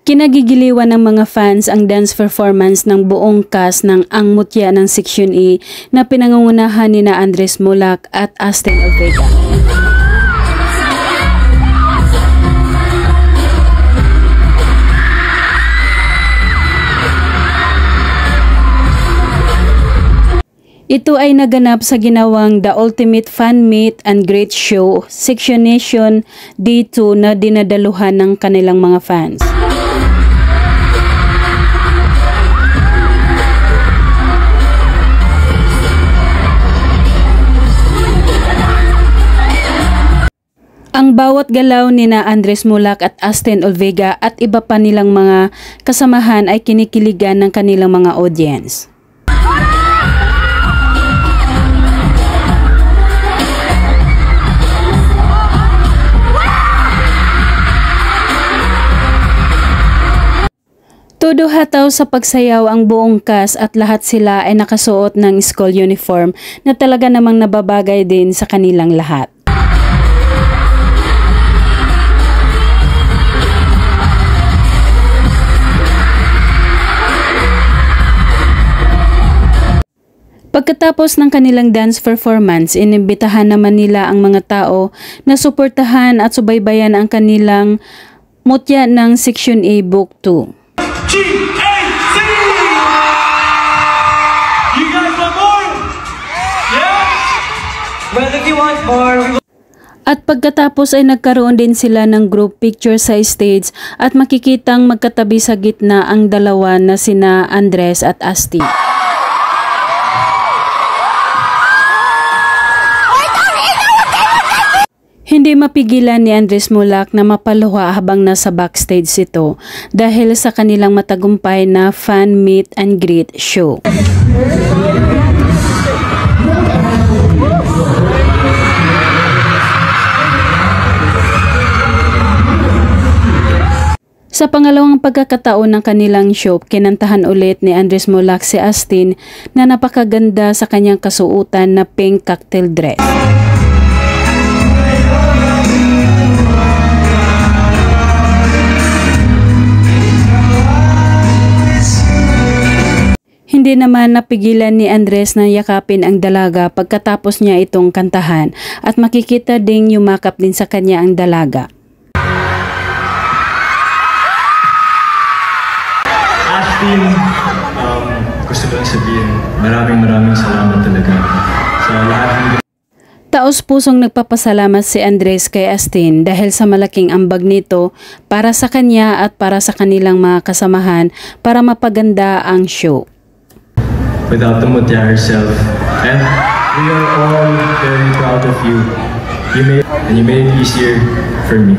Kinagigiliwan ng mga fans ang dance performance ng buong cast ng Ang Mutya ng Section E na pinangungunahan nina Andres Moulac at Astin Olvega. Ito ay naganap sa ginawang The Ultimate Fan Meet and Greet Show, Section Nation D2 na dinadaluhan ng kanilang mga fans. Ang bawat galaw nina Andres Moulac at Astin Olvega at iba pa nilang mga kasamahan ay kinikiligan ng kanilang mga audience. Todo hataw sa pagsayaw ang buong cast at lahat sila ay nakasuot ng school uniform na talaga namang nababagay din sa kanilang lahat. Pagkatapos ng kanilang dance performance, inimbitahan naman nila ang mga tao na suportahan at subaybayan ang kanilang Mutya ng Section A Book 2. GAC! You guys want more? Yeah? Well, if you want more, we will... At pagkatapos ay nagkaroon din sila ng group picture sa stage at makikitang magkatabi sa gitna ang dalawa na sina Andres at Asti. Hindi mapigilan ni Andres Moulac na mapaluha habang nasa backstage ito dahil sa kanilang matagumpay na fan meet and greet show. Sa pangalawang pagkakataon ng kanilang show, kinantahan ulit ni Andres Moulac si Astin na napakaganda sa kanyang kasuotan na pink cocktail dress. Hindi naman napigilan ni Andres na yakapin ang dalaga pagkatapos niya itong kantahan at makikita ding yumakap din sa kanya ang dalaga. Astin, gusto ko lang sabihin, maraming salamat talaga sa lahat ng... Taos-pusong nagpapasalamat si Andres kay Astin dahil sa malaking ambag nito para sa kanya at para sa kanilang mga kasamahan para mapaganda ang show. Without the Mutya herself, and we are all very proud of you. You made it easier for me.